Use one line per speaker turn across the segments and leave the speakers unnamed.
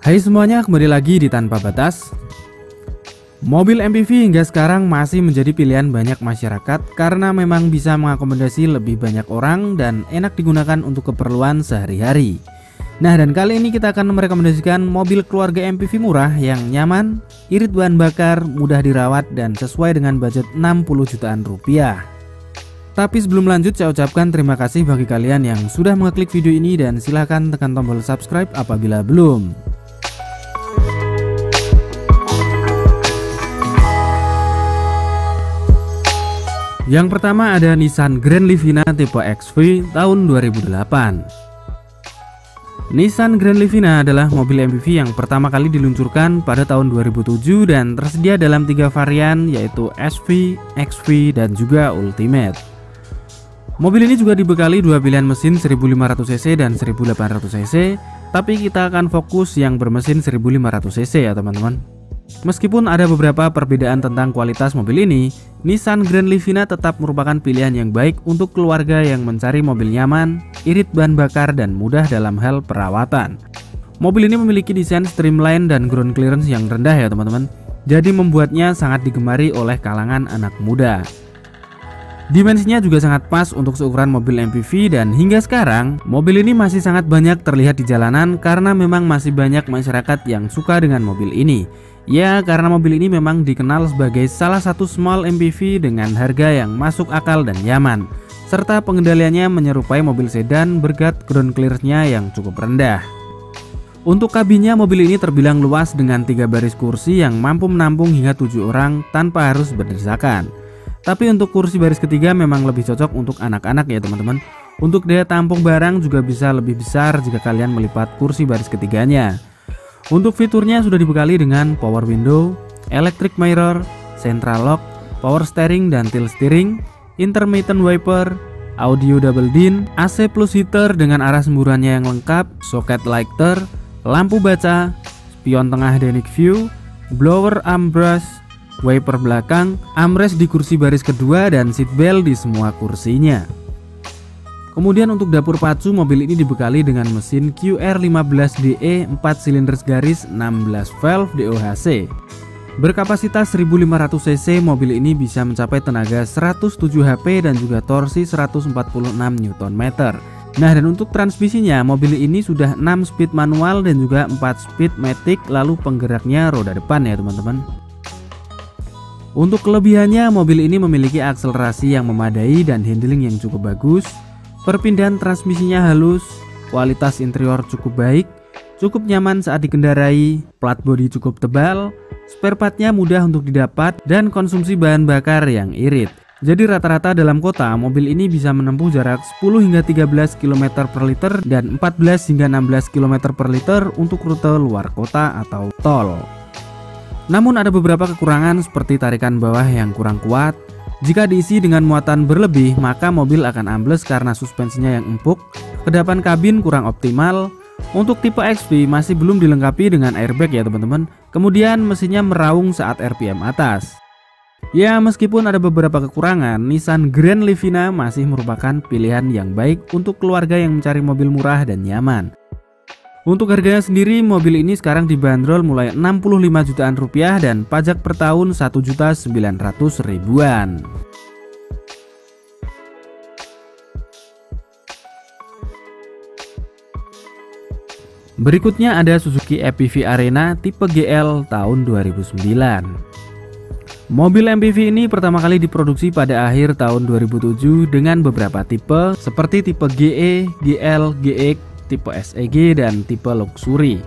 Hai semuanya, kembali lagi di Tanpa Batas. Mobil MPV hingga sekarang masih menjadi pilihan banyak masyarakat karena memang bisa mengakomodasi lebih banyak orang dan enak digunakan untuk keperluan sehari-hari. Nah, dan kali ini kita akan merekomendasikan mobil keluarga MPV murah yang nyaman, irit bahan bakar, mudah dirawat, dan sesuai dengan budget 60 jutaan rupiah. Tapi sebelum lanjut, saya ucapkan terima kasih bagi kalian yang sudah mengeklik video ini dan silahkan tekan tombol subscribe apabila belum. Yang pertama ada Nissan Grand Livina tipe XV tahun 2008. Nissan Grand Livina adalah mobil MPV yang pertama kali diluncurkan pada tahun 2007 dan tersedia dalam 3 varian yaitu SV, XV, dan juga Ultimate. Mobil ini juga dibekali 2 pilihan mesin 1500cc dan 1800cc, tapi kita akan fokus yang bermesin 1500cc ya teman-teman. Meskipun ada beberapa perbedaan tentang kualitas mobil ini, Nissan Grand Livina tetap merupakan pilihan yang baik untuk keluarga yang mencari mobil nyaman, irit bahan bakar, dan mudah dalam hal perawatan. Mobil ini memiliki desain streamline dan ground clearance yang rendah ya teman-teman, jadi membuatnya sangat digemari oleh kalangan anak muda. Dimensinya juga sangat pas untuk seukuran mobil MPV dan hingga sekarang mobil ini masih sangat banyak terlihat di jalanan karena memang masih banyak masyarakat yang suka dengan mobil ini. Ya, karena mobil ini memang dikenal sebagai salah satu small MPV dengan harga yang masuk akal dan nyaman, serta pengendaliannya menyerupai mobil sedan berkat ground clearance-nya yang cukup rendah. Untuk kabinnya, mobil ini terbilang luas dengan 3 baris kursi yang mampu menampung hingga 7 orang tanpa harus berdesakan. Tapi untuk kursi baris ketiga memang lebih cocok untuk anak-anak ya teman-teman. Untuk daya tampung barang juga bisa lebih besar jika kalian melipat kursi baris ketiganya. Untuk fiturnya sudah dibekali dengan power window, electric mirror, central lock, power steering dan tilt steering, intermittent wiper, audio double din, AC plus heater dengan arah semburannya yang lengkap, socket lighter, lampu baca, spion tengah dynamic view, blower arm brush, wiper belakang, armrest di kursi baris kedua, dan seatbelt di semua kursinya. Kemudian untuk dapur pacu, mobil ini dibekali dengan mesin QR15DE 4 silinder garis 16 valve DOHC. Berkapasitas 1500cc, mobil ini bisa mencapai tenaga 107 HP dan juga torsi 146 Nm. Nah, dan untuk transmisinya, mobil ini sudah 6 speed manual dan juga 4 speed matic, lalu penggeraknya roda depan ya teman-teman. Untuk kelebihannya, mobil ini memiliki akselerasi yang memadai dan handling yang cukup bagus. Perpindahan transmisinya halus, kualitas interior cukup baik, cukup nyaman saat dikendarai, plat bodi cukup tebal, spare partnya mudah untuk didapat, dan konsumsi bahan bakar yang irit. Jadi rata-rata dalam kota, mobil ini bisa menempuh jarak 10 hingga 13 km per liter dan 14 hingga 16 km per liter untuk rute luar kota atau tol. Namun ada beberapa kekurangan seperti tarikan bawah yang kurang kuat. Jika diisi dengan muatan berlebih, maka mobil akan ambles karena suspensinya yang empuk. Kedapan kabin kurang optimal. Untuk tipe XV masih belum dilengkapi dengan airbag ya teman-teman. Kemudian mesinnya meraung saat RPM atas. Ya, meskipun ada beberapa kekurangan, Nissan Grand Livina masih merupakan pilihan yang baik untuk keluarga yang mencari mobil murah dan nyaman. Untuk harganya sendiri, mobil ini sekarang dibanderol mulai 65 jutaan rupiah dan pajak per tahun 1.900.000-an. Berikutnya ada Suzuki EPV Arena tipe GL tahun 2009. Mobil MPV ini pertama kali diproduksi pada akhir tahun 2007 dengan beberapa tipe seperti tipe GE, GL, GX, tipe SEG, dan tipe luxury.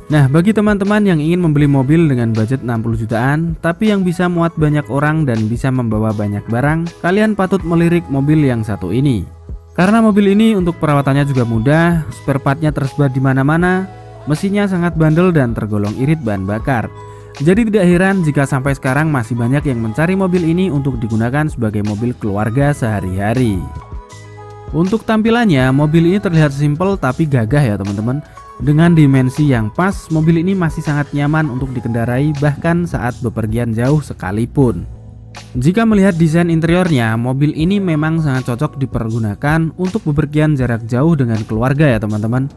Nah, bagi teman-teman yang ingin membeli mobil dengan budget 60 jutaan tapi yang bisa muat banyak orang dan bisa membawa banyak barang, kalian patut melirik mobil yang satu ini. Karena mobil ini untuk perawatannya juga mudah, spare partnya tersebar di mana-mana, mesinnya sangat bandel dan tergolong irit bahan bakar. Jadi tidak heran jika sampai sekarang masih banyak yang mencari mobil ini untuk digunakan sebagai mobil keluarga sehari-hari. Untuk tampilannya, mobil ini terlihat simpel tapi gagah ya teman-teman. Dengan dimensi yang pas, mobil ini masih sangat nyaman untuk dikendarai bahkan saat bepergian jauh sekalipun. Jika melihat desain interiornya, mobil ini memang sangat cocok dipergunakan untuk bepergian jarak jauh dengan keluarga ya teman-teman.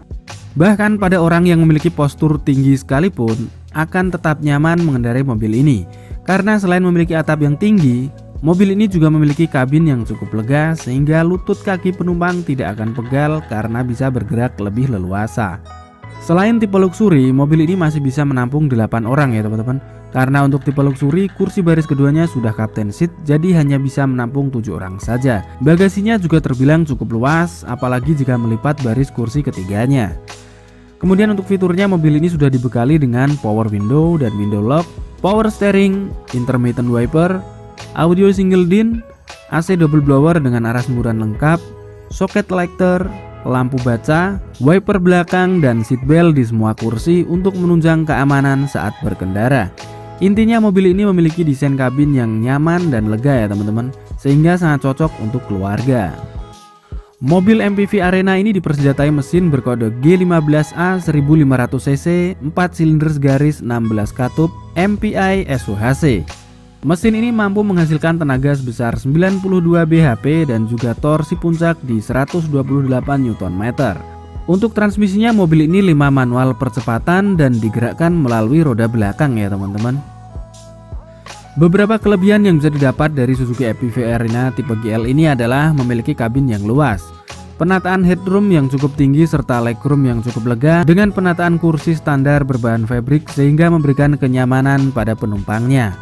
Bahkan pada orang yang memiliki postur tinggi sekalipun akan tetap nyaman mengendarai mobil ini. Karena selain memiliki atap yang tinggi, mobil ini juga memiliki kabin yang cukup lega sehingga lutut kaki penumpang tidak akan pegal karena bisa bergerak lebih leluasa. Selain tipe luxury, mobil ini masih bisa menampung 8 orang ya teman-teman. Karena untuk tipe luxury, kursi baris keduanya sudah captain seat, jadi hanya bisa menampung 7 orang saja. Bagasinya juga terbilang cukup luas, apalagi jika melipat baris kursi ketiganya. Kemudian untuk fiturnya, mobil ini sudah dibekali dengan power window dan window lock, power steering, intermittent wiper, audio single din, AC double blower dengan arah semburan lengkap, socket lighter, lampu baca, wiper belakang, dan seat belt di semua kursi untuk menunjang keamanan saat berkendara. Intinya mobil ini memiliki desain kabin yang nyaman dan lega ya teman-teman, sehingga sangat cocok untuk keluarga. Mobil MPV Arena ini dipersenjatai mesin berkode G15A 1500cc 4 silinder segaris 16 katup MPI SOHC. Mesin ini mampu menghasilkan tenaga sebesar 92 bhp dan juga torsi puncak di 128 Nm. Untuk transmisinya, mobil ini 5 manual percepatan dan digerakkan melalui roda belakang ya teman-teman. Beberapa kelebihan yang bisa didapat dari Suzuki MPV Arena tipe GL ini adalah memiliki kabin yang luas, penataan headroom yang cukup tinggi serta legroom yang cukup lega dengan penataan kursi standar berbahan fabric sehingga memberikan kenyamanan pada penumpangnya.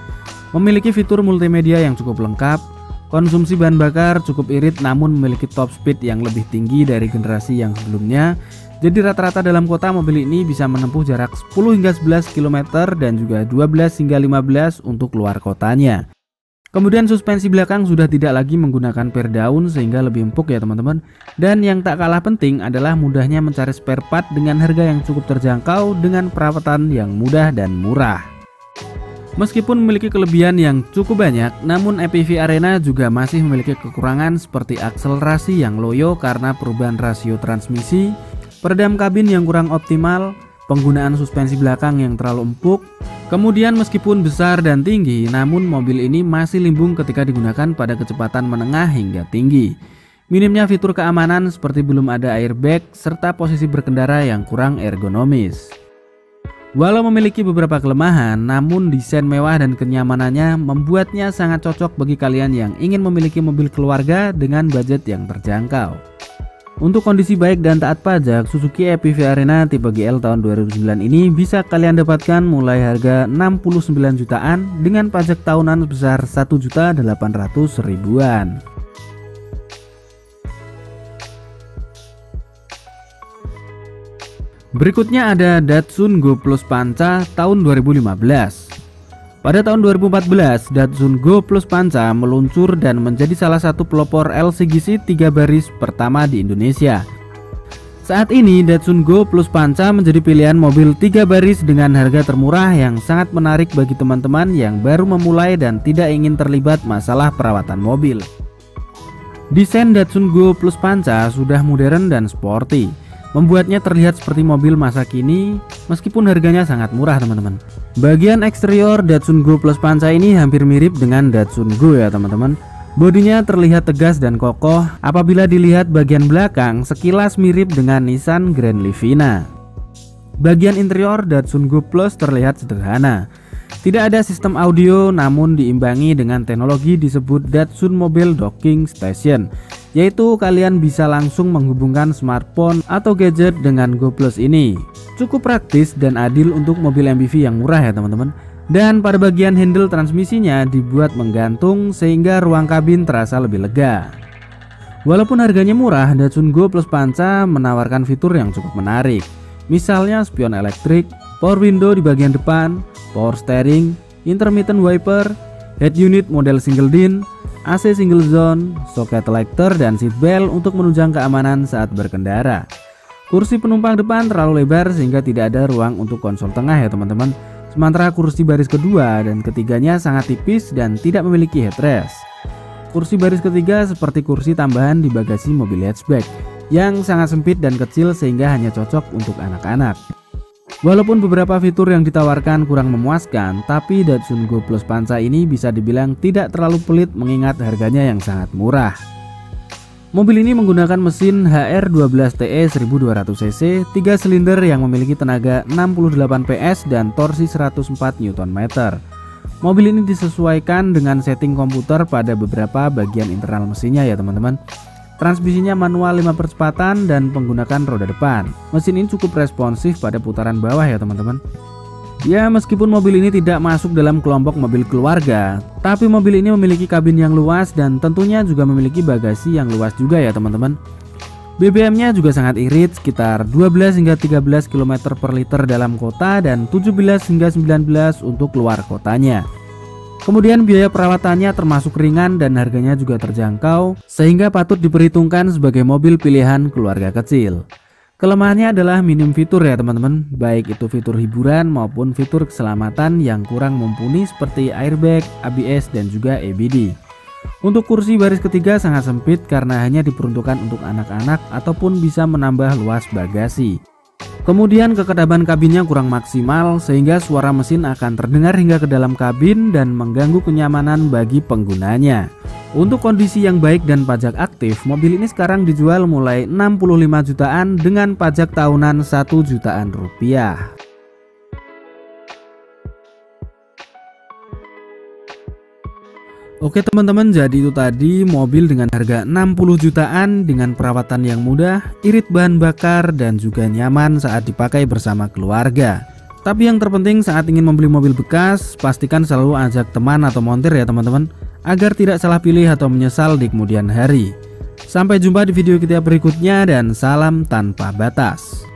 Memiliki fitur multimedia yang cukup lengkap, konsumsi bahan bakar cukup irit namun memiliki top speed yang lebih tinggi dari generasi yang sebelumnya. Jadi rata-rata dalam kota mobil ini bisa menempuh jarak 10 hingga 11 km dan juga 12 hingga 15 untuk luar kotanya. Kemudian suspensi belakang sudah tidak lagi menggunakan per daun sehingga lebih empuk ya teman-teman. Dan yang tak kalah penting adalah mudahnya mencari spare part dengan harga yang cukup terjangkau dengan perawatan yang mudah dan murah. Meskipun memiliki kelebihan yang cukup banyak, namun MPV Arena juga masih memiliki kekurangan seperti akselerasi yang loyo karena perubahan rasio transmisi, peredam kabin yang kurang optimal, penggunaan suspensi belakang yang terlalu empuk. Kemudian meskipun besar dan tinggi, namun mobil ini masih limbung ketika digunakan pada kecepatan menengah hingga tinggi. Minimnya fitur keamanan seperti belum ada airbag serta posisi berkendara yang kurang ergonomis. Walau memiliki beberapa kelemahan, namun desain mewah dan kenyamanannya membuatnya sangat cocok bagi kalian yang ingin memiliki mobil keluarga dengan budget yang terjangkau. Untuk kondisi baik dan taat pajak, Suzuki MPV Arena tipe GL tahun 2009 ini bisa kalian dapatkan mulai harga 69 jutaan dengan pajak tahunan sebesar 1.800.000-an. Berikutnya ada Datsun Go Plus Panca tahun 2015. Pada tahun 2014, Datsun Go Plus Panca meluncur dan menjadi salah satu pelopor LCGC 3 baris pertama di Indonesia. Saat ini Datsun Go Plus Panca menjadi pilihan mobil 3 baris dengan harga termurah yang sangat menarik bagi teman-teman yang baru memulai dan tidak ingin terlibat masalah perawatan mobil. Desain Datsun Go Plus Panca sudah modern dan sporty, membuatnya terlihat seperti mobil masa kini meskipun harganya sangat murah teman-teman. Bagian eksterior Datsun Go Plus Panca ini hampir mirip dengan Datsun Go ya teman-teman. Bodinya terlihat tegas dan kokoh. Apabila dilihat bagian belakang sekilas mirip dengan Nissan Grand Livina. Bagian interior Datsun Go Plus terlihat sederhana. Tidak ada sistem audio namun diimbangi dengan teknologi disebut Datsun Mobile Docking Station, yaitu kalian bisa langsung menghubungkan smartphone atau gadget dengan Go Plus ini. Cukup praktis dan adil untuk mobil MPV yang murah ya teman-teman. Dan pada bagian handle transmisinya dibuat menggantung sehingga ruang kabin terasa lebih lega. Walaupun harganya murah, Datsun Go Plus Panca menawarkan fitur yang cukup menarik. Misalnya spion elektrik, power window di bagian depan, power steering, intermittent wiper, head unit model single din, AC single zone, socket lighter, dan seat belt untuk menunjang keamanan saat berkendara. Kursi penumpang depan terlalu lebar sehingga tidak ada ruang untuk konsol tengah ya teman-teman. Sementara kursi baris kedua dan ketiganya sangat tipis dan tidak memiliki headrest. Kursi baris ketiga seperti kursi tambahan di bagasi mobil hatchback yang sangat sempit dan kecil sehingga hanya cocok untuk anak-anak. Walaupun beberapa fitur yang ditawarkan kurang memuaskan, tapi Datsun Go Plus Panca ini bisa dibilang tidak terlalu pelit mengingat harganya yang sangat murah. Mobil ini menggunakan mesin HR12TE 1200 cc 3 silinder yang memiliki tenaga 68 PS dan torsi 104 Nm. Mobil ini disesuaikan dengan setting komputer pada beberapa bagian internal mesinnya ya teman-teman. Transmisinya manual 5 percepatan dan menggunakan roda depan. Mesin ini cukup responsif pada putaran bawah ya teman-teman. Ya, meskipun mobil ini tidak masuk dalam kelompok mobil keluarga, tapi mobil ini memiliki kabin yang luas dan tentunya juga memiliki bagasi yang luas juga ya teman-teman. BBM-nya juga sangat irit, sekitar 12 hingga 13 km per liter dalam kota dan 17 hingga 19 untuk luar kotanya. Kemudian biaya perawatannya termasuk ringan dan harganya juga terjangkau, sehingga patut diperhitungkan sebagai mobil pilihan keluarga kecil. Kelemahannya adalah minim fitur ya teman-teman, baik itu fitur hiburan maupun fitur keselamatan yang kurang mumpuni seperti airbag, ABS dan juga EBD. Untuk kursi baris ketiga sangat sempit karena hanya diperuntukkan untuk anak-anak ataupun bisa menambah luas bagasi. Kemudian kekedaban kabinnya kurang maksimal sehingga suara mesin akan terdengar hingga ke dalam kabin dan mengganggu kenyamanan bagi penggunanya. Untuk kondisi yang baik dan pajak aktif, mobil ini sekarang dijual mulai 65 jutaan dengan pajak tahunan 1 jutaan rupiah. Oke teman-teman, jadi itu tadi mobil dengan harga 60 jutaan dengan perawatan yang mudah, irit bahan bakar dan juga nyaman saat dipakai bersama keluarga. Tapi yang terpenting saat ingin membeli mobil bekas, pastikan selalu ajak teman atau montir ya teman-teman, agar tidak salah pilih atau menyesal di kemudian hari. Sampai jumpa di video kita berikutnya dan salam tanpa batas.